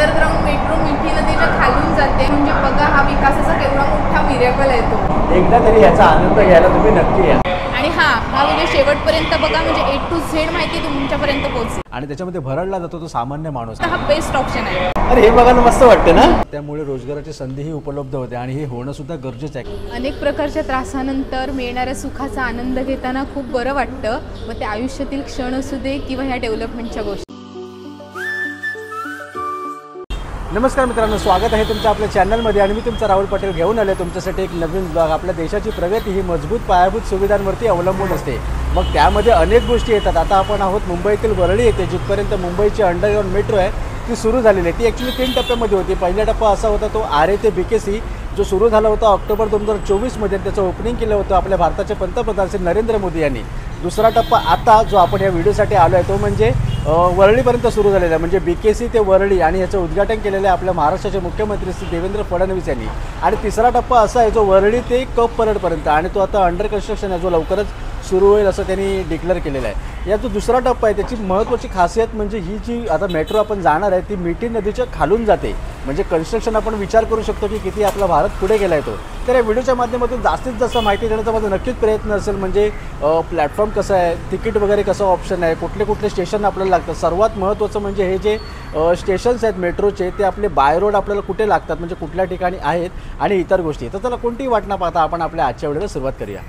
Underground metro मिठी नदीच्या खालून जाते. म्हणजे बघा हा विकासाचा केवढा मोठा मिरेकल आहे तो. एकदा तरी याचा आनंद घ्यायला तुम्ही नक्की या. आणि हा व्हिडिओ शेवटपर्यंत बघा, म्हणजे A to Z माहिती तुमच्यापर्यंत पोहोचेल. आणि त्याच्यामध्ये भरडला जातो तो सामान्य माणूस. हा बेस्ट ऑप्शन आहे. अरे हे बघायला मस्त वाटते ना. त्यामुळे रोजगाराची संधीही उपलब्ध होते आणि हे होणं सुद्धा गरजेचं आहे. अनेक प्रकारच्या त्रासानंतर मिळणाऱ्या सुखाचा आनंद घेताना खूप बरं वाटतं. मग ते आयुष्यातील क्षण असू दे किंवा ह्या डेव्हलपमेंटच्या गोष्टी. नमस्कार मित्रांनो, स्वागत आहे तुमचं आपल्या चॅनलमध्ये. आणि मी तुमचा राहुल पटेल घेऊन आलो तुमच्यासाठी एक नवीन ब्लॉग. आपल्या देशाची प्रगती ही मजबूत पायाभूत सुविधांवरती अवलंबून असते. मग त्यामध्ये अनेक गोष्टी येतात. आता आपण आहोत मुंबईतील वरळी येथे, जिथपर्यंत मुंबईची अंडरग्राउंड मेट्रो आहे ती सुरू झालेली आहे. ती ॲक्च्युली 3 टप्प्यामध्ये होती. पहिला टप्पा असा होता तो आरे ते BKC जो सुरू झाला होता ऑक्टोबर 2024मध्ये. त्याचं ओपनिंग केलं होतं आपल्या भारताचे पंतप्रधान श्री नरेंद्र मोदी यांनी. दुसरा टप्पा आता जो आपण या व्हिडिओसाठी आलो आहे तो म्हणजे वरळीपर्यंत सुरू झालेला आहे. म्हणजे BKC ते वरळी, आणि याचं उद्घाटन केलेलं आहे आपल्या महाराष्ट्राचे मुख्यमंत्री श्री देवेंद्र फडणवीस यांनी. आणि तिसरा टप्पा असा आहे जो वरळी ते कप परेडपर्यंत, आणि तो आता अंडर कन्स्ट्रक्शन आहे, जो लवकरच सुरू होईल असं त्यांनी डिक्लेअर केलेलं आहे. या जो दुसरा टप्पा आहे त्याची महत्त्वाची खासियत म्हणजे ही जी आता मेट्रो आपण जाणार आहे ती मिठी नदीच्या खालून जाते. म्हणजे कन्स्ट्रक्शन आपण विचार करू शकतो की किती आपला भारत पुढे गेला आहे तो. तर या व्हिडिओच्या माध्यमातून जास्तीत जास्त माहिती देण्याचा माझा नक्कीच प्रयत्न असेल. म्हणजे प्लॅटफॉर्म कसं आहे, तिकीट वगैरे कसं ऑप्शन आहे, कुठले कुठले स्टेशन आपल्याला लागतात. सर्वात महत्त्वाचं म्हणजे हे जे स्टेशन्स आहेत मेट्रोचे ते आपले बाय रोड आपल्याला कुठे लागतात, म्हणजे कुठल्या ठिकाणी आहेत, आणि इतर गोष्टी. तर त्याला कोणतीही वाट न पाहता आपण आपल्या आजच्या व्हिडिओला सुरुवात करूया.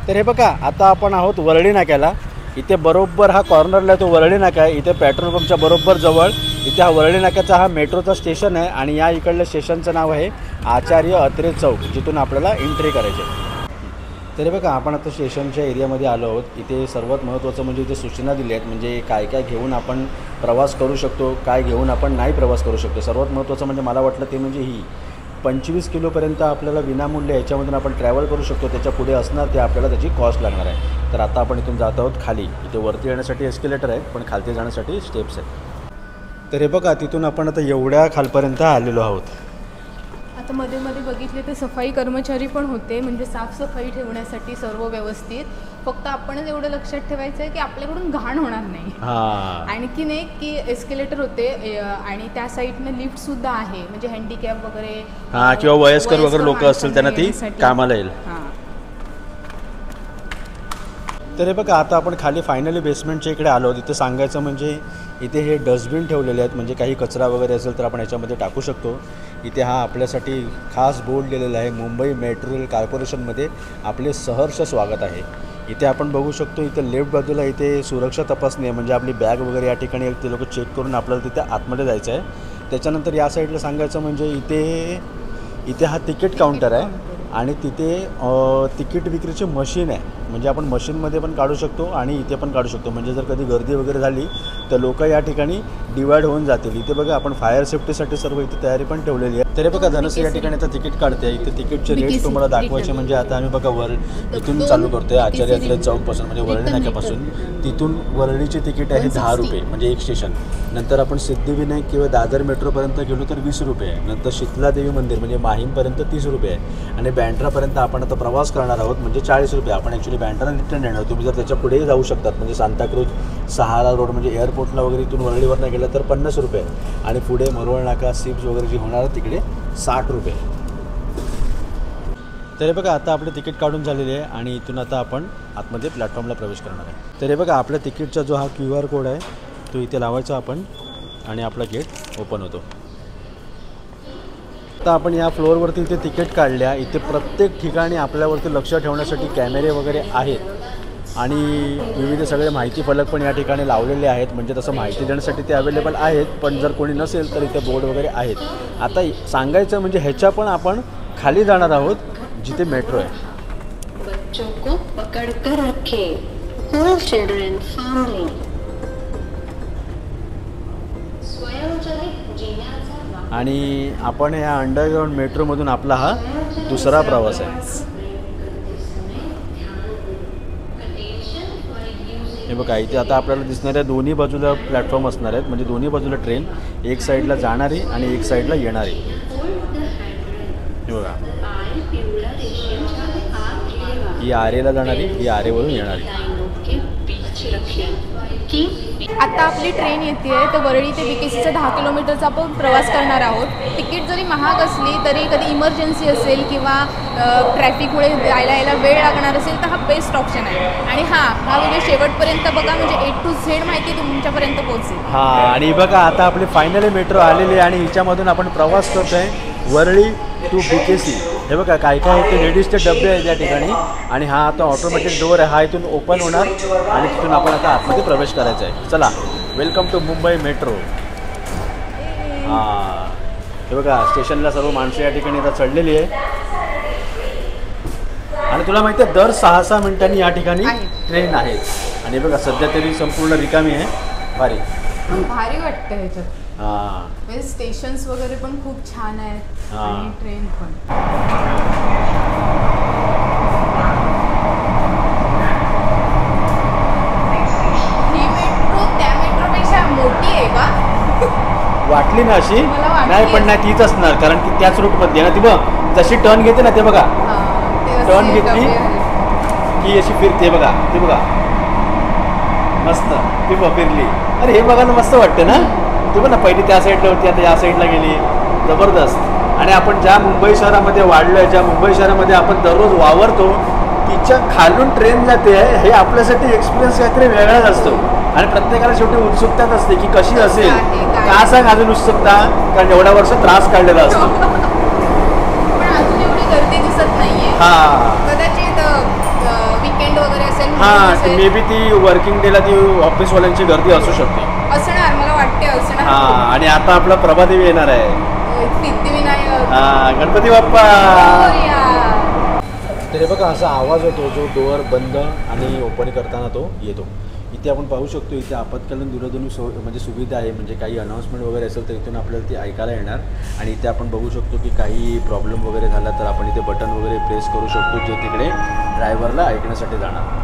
तर हे बघा, आता आपण आहोत वरळी नाक्याला. इथे बरोबर हा कॉर्नरला तो वरळी नाका आहे. इथे पेट्रोल पंपच्या बरोबर जवळ इथे हा वरळी नाक्याचा हा मेट्रोचा स्टेशन आहे. आणि या इकडल्या स्टेशनचं नाव आहे आचार्य अत्रे चौक, जिथून आपल्याला एंट्री करायची आहे. तरी बघा, आपण आता स्टेशनच्या एरियामध्ये आलो आहोत. इथे सर्वात महत्त्वाचं म्हणजे इथे सूचना दिल्या आहेत, म्हणजे काय काय घेऊन आपण प्रवास करू शकतो, काय घेऊन आपण नाही प्रवास करू शकतो. सर्वात महत्त्वाचं म्हणजे मला वाटलं ते म्हणजे ही 25 किलोपर्यंत आपल्याला विनामूल्य याच्यामधून आपण ट्रॅव्हल करू शकतो. त्याच्या पुढे असणार ते आपल्याला त्याची कॉस्ट लागणार आहे. तर आता आपण इथून जात आहोत खाली. इथे वरती येण्यासाठी एस्केलेटर आहेत, पण खालती जाण्यासाठी स्टेप्स आहेत. तर हे बघा, तिथून आपण आता एवढ्या खालपर्यंत आलेलो आहोत. आता मध्ये मध्ये बघितले तर सफाई कर्मचारी पण होते, म्हणजे साफसफाई ठेवण्यासाठी सर्व व्यवस्थित. फक्त आपणच एवढं लक्षात ठेवायचं आहे की आपल्याकडून घाण होणार नाही. आणखीन एक की एस्केलेटर होते आणि त्या साईडनं लिफ्ट सुद्धा आहे, म्हणजे हँडिकॅप वगैरे किंवा वयस्कर वगैरे लोक असतील त्यांना ती कामाला येईल. तर हे बघा, आता आपण खाली फायनली बेसमेंटच्या इकडे आलो. तिथे सांगायचं म्हणजे इथे हे डस्टबिन ठेवलेले आहेत, म्हणजे काही कचरा वगैरे असेल तर आपण याच्यामध्ये टाकू शकतो. इथे हा आपल्यासाठी खास बोर्ड लिहिलेला आहे, मुंबई मेट्रो रेल कॉर्पोरेशनमध्ये आपले सहर्ष स्वागत आहे. इथे आपण बघू शकतो इथे लेफ्ट बाजूला इथे सुरक्षा तपासणी आहे, म्हणजे आपली बॅग वगैरे या ठिकाणी ते लोक चेक करून आपल्याला तिथे आतमध्ये जायचं आहे. त्याच्यानंतर या साईडला सांगायचं म्हणजे इथे हा तिकीट काउंटर आहे, आणि तिथे तिकीट विक्रीची मशीन आहे. म्हणजे आपण मशीनमध्ये पण काढू शकतो आणि इथे पण काढू शकतो. म्हणजे जर कधी गर्दी वगैरे झाली तर लोक या ठिकाणी डिवाईड होऊन जातील. इथे बघा, आपण फायर सेफ्टीसाठी सर्व इथे तयारी पण ठेवलेली आहे. तरी बघा, धनश्री या ठिकाणी आता तिकीट काढते. इथे तिकीटचे रेट तुम्हाला दाखवायचे. म्हणजे आता आम्ही बघा इथून चालू करतोय आचार्य अत्रे चौकपासून, म्हणजे वरळी नाक्यापासून. तिथून वरळीची तिकीट आहे 10 रुपये, म्हणजे एक स्टेशन. नंतर आपण सिद्धिविनायक किंवा दादर मेट्रोपर्यंत गेलो तर 20 रुपये आहे. नंतर शीतलादेवी मंदिर म्हणजे माहीमपर्यंत 30 रुपये आहे. आणि बँड्रापर्यंत आपण आता प्रवास करणार आहोत, म्हणजे 40 रुपये. आपण ॲक्च्युली बँड्रा रिटर्न येणार. तुम्ही जर त्याच्या पुढेही जाऊ शकतात, म्हणजे सांताक्रूज, सहारा रोड, म्हणजे एअरपोर्टला वगैरे इथून वरळीवरनं गेलं तर 50 रुपये. आणि पुढे मरोळ नाका, सिप्स वगैरे जी होणार तिकडे 60 रुपये. तरी बघा, आता आपले तिकीट काढून झालेले आहे आणि इथून आता आपण आतमध्ये प्लॅटफॉर्मला प्रवेश करणार आहे. तरी बघा, आपल्या तिकीटचा जो हा QR कोड आहे तो इथे लावायचा आपण, आणि आपला गेट ओपन होतो. आता आपण या फ्लोअरवरती इथे तिकीट काढल्या. इथे प्रत्येक ठिकाणी आपल्यावरती लक्ष ठेवण्यासाठी कॅमेरे वगैरे आहेत, आणि विविध सगळे माहिती फलक पण या ठिकाणी लावलेले आहेत. म्हणजे तसं माहिती देण्यासाठी ते अवेलेबल आहेत, पण जर कोणी नसेल तर इथे बोर्ड वगैरे आहेत. आता सांगायचं म्हणजे ह्याच्या पण आपण खाली जाणार आहोत जिथे मेट्रो आहे. बच्चों को पकड़कर रखें, ऑल चिल्ड्रन फर्मली. आणि आपण या अंडरग्राउंड मेट्रोमधून आपला हा दुसरा प्रवास आहे. हे बघा, इथे आता आपल्याला दिसणाऱ्या दोन्ही बाजूला प्लॅटफॉर्म असणार आहेत, म्हणजे दोन्ही बाजूला ट्रेन, एक साईडला जाणारी आणि एक साईडला येणारी. हे बघा, ही आरेला जाणारी, ही आरेवरून येणारी. आता आपली ट्रेन येते आहे तर वरळी ते BKCचा 10 किलोमीटरचा आपण प्रवास करणार आहोत. तिकीट जरी महाग असली तरी कधी इमर्जन्सी असेल किंवा ट्रॅफिकमुळे यायला वेळ लागणार असेल तर हा बेस्ट ऑप्शन आहे. आणि हा व्हिडिओ शेवटपर्यंत बघा म्हणजे A to Z माहिती तुमच्यापर्यंत पोहोचेल. आणि बघा आता आपली फायनली मेट्रो आलेली आहे आणि हिच्यामधून आपण प्रवास करतोय वरळी टू BKC. हे बघा काय काय ते लेडीजचे डबे आहेत या ठिकाणी आणि हा आता ऑटोमॅटिक डोअर आहे. हा इथून ओपन होणार आणि तिथून आपण आता आतमध्ये प्रवेश करायचा आहे. चला, वेलकम टू मुंबई मेट्रो. हे बघा स्टेशनला सर्व माणसं या ठिकाणी आता चढलेली आहे आणि तुला माहिती आहे दर 6-6 मिनिटांनी या ठिकाणी ट्रेन आहे. आणि बघा सध्या तरी संपूर्ण रिकामी आहे. भारी वाटतं ह्याच्यात. म्हणजे स्टेशन्स वगैरे पण खूप छान आहेत आणि ट्रेन पण. ही मेट्रो त्या मेट्रोपेक्षा मोठी आहे का? वाटली ना अशी? नाही पण नाही तीच असणार कारण की त्याच रूटमध्ये ना ती बघ जशी टर्न घेते ना ते बघा टर्न घेतली की अशी फिरते बघा ती बघा मस्त ती बघ फिरली. अरे हे बघायला मस्त वाटतं ना. ती बघ ना पहिली त्या साईडला होती आता या साईडला गेली. जबरदस्त. आणि आपण ज्या मुंबई शहरामध्ये वाढलोय ज्या मुंबई शहरामध्ये आपण दररोज वावरतो तिच्या खालून ट्रेन जाते हे आपल्यासाठी एक्सपिरियन्स काहीतरी वेगळाच असतो आणि प्रत्येकाला शेवटी उत्सुकताच असते की कशी असेल. का सांग अजून उत्सुकता कारण एवढ्या वर्ष त्रास काढलेला असतो. पण अजून एवढी गर्दी दिसत नाहीये. कदाचित वीकेंड वगैरे असेल. मे बी ती वर्किंग डेला ती ऑफिसवाल्यांची गर्दी असू शकते. असणार मला वाटते असणार. आणि आता आपला प्रभादेवी येणार आहे. सिद्धिविनायक गणपती बाप्पा. तरी बघा असा आवाज होतो जो डोअर बंद आणि ओपन करताना तो येतो. इथे आपण पाहू शकतो इथे आपत्कालीन दूरध्वनी म्हणजे सुविधा आहे. म्हणजे काही अनाउन्समेंट वगैरे असेल तर इथून आपल्याला ती ऐकायला येणार. आणि इथे आपण बघू शकतो की काही प्रॉब्लेम वगैरे झाला तर आपण इथे बटन वगैरे प्रेस करू शकतो जे तिकडे ड्रायव्हरला ऐकण्यासाठी जाणार.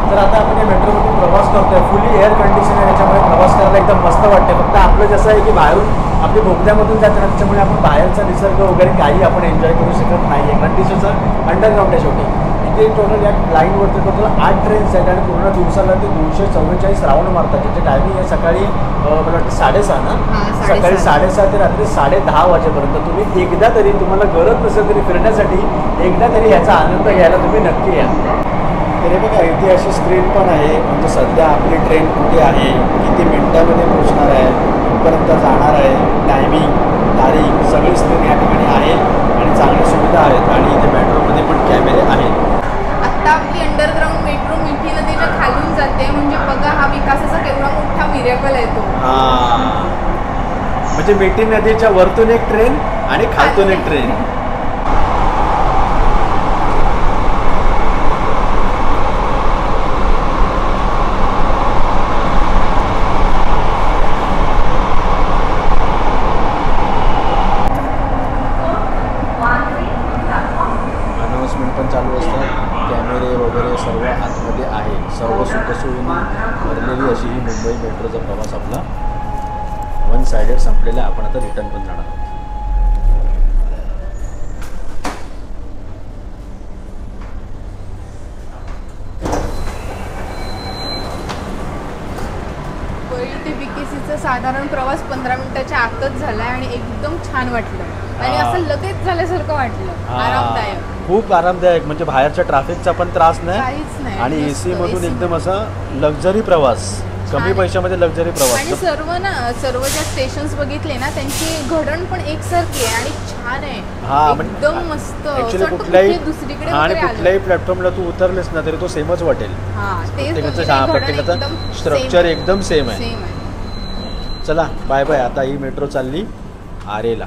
तर आता आपण या मेट्रोमधून प्रवास करतोय. फुली एअर कंडिशन आहे त्याच्यामुळे प्रवास करायला एकदम मस्त वाटते. फक्त आपलं जसं आहे की बाहेरून आपली बोगद्यामधून जातं ना त्याच्यामुळे आपण बाहेरचा निसर्ग वगैरे काही आपण एन्जॉय करू शकत नाही आहे. कंडिशनचं अंडरग्राऊंड आहे शेवटी. इथे टोटल या लाईनवरती टोटल 8 ट्रेन्स आहेत आणि पूर्ण दिवसाला ते 244 राऊंड मारतात. ज्याचे टायमिंग आहे सकाळी मला वाटतं 6:30 ना सकाळी 6:30 ते रात्री 10:30 वाजेपर्यंत. तुम्ही एकदा तरी तुम्हाला गरज नसेल तरी फिरण्यासाठी एकदा तरी ह्याचा आनंद घ्यायला तुम्ही नक्की या. तरी बघा इथे अशी स्क्रीन पण आहे म्हणजे सध्या आपली ट्रेन कुठे आहे किती मिनिटामध्ये पोहोचणार आहे कुठपर्यंत जाणार आहे टायमिंग तारीख सगळी स्क्रीन या ठिकाणी आहे आणि चांगल्या सुविधा आहेत. आणि इथे मेट्रोमध्ये पण कॅमेरे आहेत. आता आपली अंडरग्राऊंड मेट्रो मिठी नदीच्या खालून जाते म्हणजे बघा हा विकासाचा केवढा मोठा मिरेकल आहे तो. म्हणजे मिठी नदीच्या वरतून एक ट्रेन आणि खालतून एक ट्रेन. चालू असतात. कॅमेरे वगैरे सर्व आतमध्ये आहे. सर्व सुखसोयीने भरलेली अशी ही मुंबई मेट्रोचा प्रवास आपला 1 साइडेड संपलेला. आपण आता रिटर्न पण जाणार आहोत. वरळी ते BKCचा साधारण प्रवास 15 मिनिटाच्या आतच झालाय आणि एकदम छान वाटलं आणि असं लगेच झाल्यासारखं वाटलं. आरामदायक खूप आरामदायक म्हणजे बाहेरच्या ट्रॅफिकचा पण त्रास नाही आणि AC मधून एकदम असा लक्झरी प्रवास कमी पैशामध्ये लक्झरी प्रवास. आणि सर्व ज्या स्टेशन्स बघितले ना त्यांची घडण पण एकसारखी आहे आणि छान आहे. एकदम मस्त. ऍक्च्युली कुठल्याही आणि कुठल्याही प्लॅटफॉर्मला तू उतरलेस ना तरी तो सेमच वाटेल. प्रत्येकाचं स्ट्रक्चर एकदम सेम आहे. चला बाय बाय. आता ही मेट्रो चालली आरेला.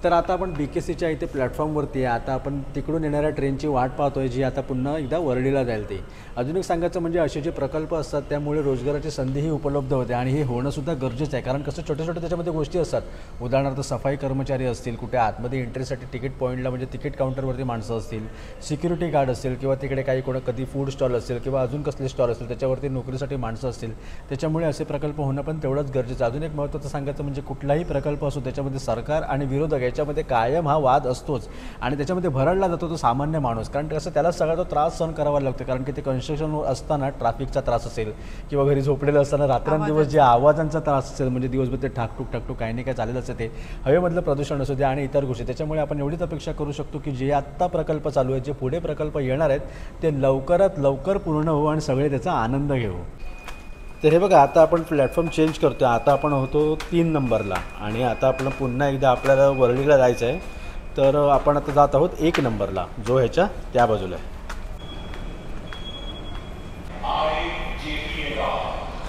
तर आता आपण BKCच्या इथे प्लॅटफॉर्मवरती आहे. आता आपण तिकडून येणाऱ्या ट्रेनची वाट पाहतोय जी आता पुन्हा एकदा वरळीला जाईल. ते अजून एक सांगायचं म्हणजे असे जे प्रकल्प असतात त्यामुळे रोजगाराची संधीही उपलब्ध होते आणि हे होणंसुद्धा गरजेचं आहे. कारण कसं छोट्या छोट्या त्याच्यामध्ये गोष्टी असतात. उदाहरणार्थ सफाई कर्मचारी असतील, कुठे आतमध्ये एंट्रीसाठी तिकीट पॉईंटला म्हणजे तिकीट काउंटरवरती माणसं असतील, सिक्युरिटी गार्ड असतील किंवा तिकडे काही कधी फूड स्टॉल असेल किंवा अजून कसले स्टॉल असतील त्याच्यावरती नोकरीसाठी माणसं असतील. त्याच्यामुळे असे प्रकल्प होणं पण तेवढंच गरजेचं. अजून एक महत्त्वाचं सांगायचं म्हणजे कुठलाही प्रकल्प असो त्याच्यामध्ये सरकार आणि विरोधक याच्यामध्ये कायम हा वाद असतोच आणि त्याच्यामध्ये भरडला जातो तो सामान्य माणूस. कारण कसं त्याला सगळा तो त्रास सहन करावा लागतो. कारण की ते कन्स्ट्रक्शन असताना ट्रॅफिकचा त्रास असेल किंवा घरी झोपलेलं असताना रात्रंदिवस जे आवाजांचा त्रास असेल, म्हणजे दिवसभर ते ठाकटूक ठाकटूक काही नाही काय चालेलं असतं, ते हवेमधलं प्रदूषण असू द्या आणि इतर गोष्टी. त्याच्यामुळे आपण एवढीच अपेक्षा करू शकतो की जे आत्ता प्रकल्प चालू आहेत, जे पुढे प्रकल्प येणार आहेत, ते लवकरात लवकर पूर्ण होऊ आणि सगळे त्याचा आनंद घेऊ. तर हे बघा, आता आपण प्लॅटफॉर्म चेंज करतो. आता आपण होतो 3 नंबरला आणि आता आपण पुन्हा एकदा आपल्याला वरळीला जायचं आहे. तर आपण आता जात आहोत 1 नंबरला, जो ह्याच्या त्या बाजूला आहे.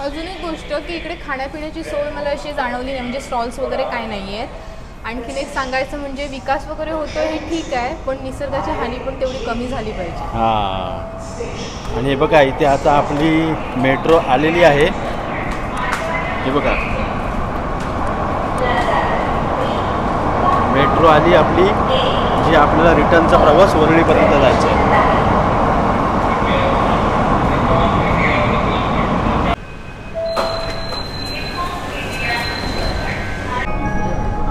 अजून एक गोष्ट की इकडे खाण्यापिण्याची सोय मला अशी जाणवली नाही, म्हणजे स्टॉल्स वगैरे काय नाही आहेत. आणखीन एक सांगायचं म्हणजे विकास वगैरे होतो हे ठीक आहे, पण निसर्गाची हानी पण तेवढी कमी झाली पाहिजे. हां, आणि हे बघा इथे आता आपली मेट्रो आलेली आहे. हे बघा मेट्रो आली आपली, जी आपल्याला रिटर्नचा प्रवास वरळीपर्यंत जायचा आहे.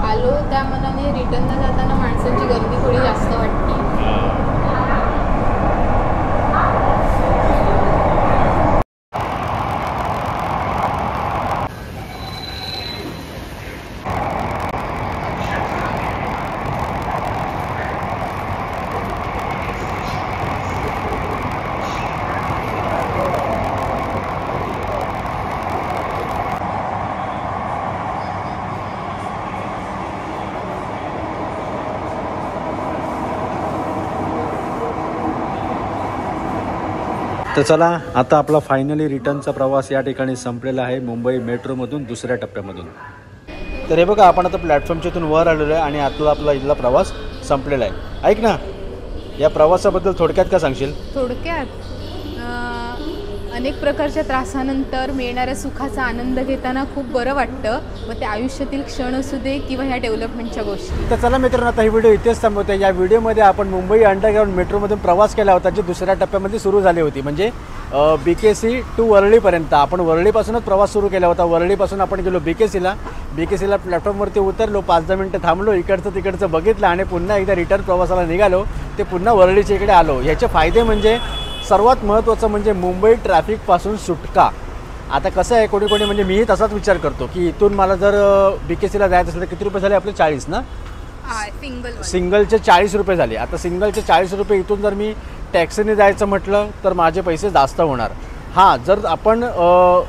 आलो त्या मनाने रिटर्नला जाताना माणसांची गर्दी थोडी जास्त वाटते. तर चला, आता आपला फायनली रिटर्नचा प्रवास या ठिकाणी संपलेला आहे मुंबई मेट्रोमधून दुसऱ्या टप्प्यामधून. तर हे बघा, आपण आता प्लॅटफॉर्मच्या इथून वर आलेलो आहे आणि आतला आपला इथला प्रवास संपलेला आहे. ऐक ना, या प्रवासाबद्दल थोडक्यात काय सांगशील? थोडक्यात अनेक प्रकारच्या त्रासानंतर मिळणाऱ्या सुखाचा आनंद घेताना खूप बरं वाटतं. मग ते आयुष्यातील क्षण असू दे किंवा ह्या डेव्हलपमेंटच्या गोष्टी. तर चला मित्रांनो, आता ही व्हिडिओ इथेच थांबवते. या व्हिडिओमध्ये आपण मुंबई अंडरग्राऊंड मेट्रोमधून प्रवास केला होता, जी दुसऱ्या टप्प्यामध्ये सुरू झाली होती, म्हणजे BKC टू वरळीपर्यंत. आपण वरळीपासूनच प्रवास सुरू केला होता. वरळीपासून आपण गेलो BKCला प्लॅटफॉर्मवरती उतरलो, 5-10 मिनटं थांबलो, इकडचं तिकडचं बघितलं आणि पुन्हा एकदा रिटर्न प्रवासाला निघालो. ते पुन्हा वरळीच्या इकडे आलो. याचे फायदे म्हणजे सर्वात महत्त्वाचं म्हणजे मुंबई ट्रॅफिकपासून सुटका. आता कसं आहे, कोणी कोणी म्हणजे मीही तसाच विचार करतो की इथून मला जर BKCला जायचं असेल तर किती रुपये झाले आपले? 40 ना. सिंगलचे 40 रुपये झाले. आता सिंगलचे 40 रुपये इथून जर मी टॅक्सीने जायचं म्हटलं तर माझे पैसे जास्त होणार. हां, जर आपण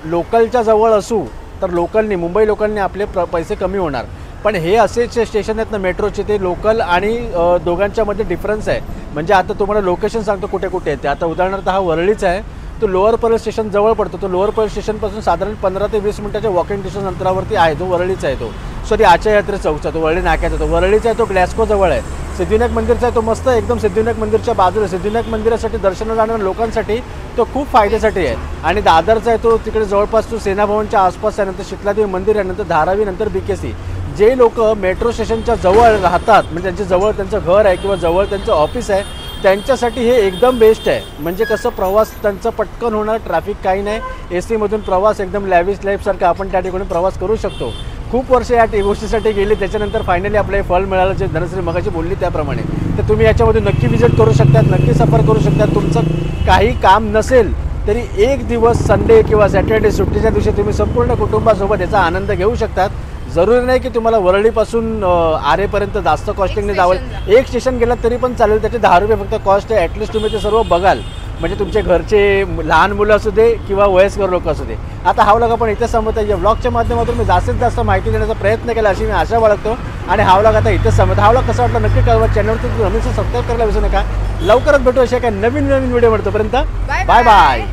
लोकलच्या जवळ असू तर मुंबई लोकलने आपले पैसे कमी होणार. पण हे असे स्टेशन आहेत ना मेट्रोचे, ते लोकल आणि दोघांच्यामध्ये डिफरन्स आहे. म्हणजे आता तुम्हाला लोकेशन सांगतो कुठे कुठे आहे ते. आता उदाहरणार्थ हा वरळीचा आहे, तो लोअर परळ स्टेशन जवळ पडतो. तो लोअर परळ स्टेशनपासून साधारण 15 ते 20 मिनिटाच्या वॉकिंग डिस्टन्स अंतरावरती आहे. तो वरळीचा आहे. तो सॉरी आचार्य यात्रे चौकचा, तो वरळी नाक्याचा. तो वरळीचा आहे, तो ग्लॅस्को जवळ आहे. सिद्धिविनायक मंदिरचा आहे, तो मस्त एकदम सिद्धिविनायक मंदिरच्या बाजूला. सिद्धिविनायक मंदिरासाठी दर्शनाला जाणाऱ्या लोकांसाठी तो खूप फायद्यासाठी आहे. आणि दादरचा आहे, तो तिकडे जवळपास तो सेना भवनच्या आसपास आहे. नंतर शीतलादेवी मंदिर आहे, नंतर धारावी, नंतर BKC. जे लोक मेट्रो स्टेशनच्या जवळ राहतात, म्हणजे त्यांच्या जवळ त्यांचं घर आहे किंवा जवळ त्यांचं ऑफिस आहे, त्यांच्यासाठी हे एकदम बेस्ट आहे. म्हणजे कसं प्रवास त्यांचा पटकन होणार, ट्रॅफिक काही नाही, AC मधून प्रवास एकदम लॅविश लाईफसारखा आपण त्या ठिकाणी प्रवास करू शकतो. खूप वर्ष या गोष्टीसाठी गेली, त्याच्यानंतर फायनली आपलं फळ मिळालं, जे धनश्री मगाशी बोलली त्याप्रमाणे. तर तुम्ही याच्यामध्ये नक्की विजिट करू शकतात, नक्की सफर करू शकतात. तुमचं काही काम नसेल तरी एक दिवस संडे किंवा सॅटर्डे सुट्टीच्या दिवशी तुम्ही संपूर्ण कुटुंबासोबत याचा आनंद घेऊ शकतात. जरुरी नाही की तुम्हाला वरळीपासून आरेपर्यंत जास्त कॉस्टिंगने जावं. एक स्टेशन गेलात तरी पण चालेल, त्याचे 10 रुपये फक्त कॉस्ट आहे. ॲटलिस्ट तुम्ही ते सर्व बघाल, म्हणजे तुमचे घरचे लहान मुलं असू दे किंवा वयस्कर लोक असू दे. आता हा व्लॉग आपण इथेच संपवतो. या व्लॉगच्या माध्यमातून मी जास्तीत जास्त माहिती देण्याचा प्रयत्न केला अशी मी आशा बाळगतो. आणि हा व्लॉग आता इथेच संपवतो. हा व्लॉग कसा वाटला नक्की कळवा. चॅनलवरती नवीन सबस्क्राईब करायला विसरू नका. लवकरच भेटू अशा काही नवीन व्हिडिओ. तोपर्यंत बाय बाय.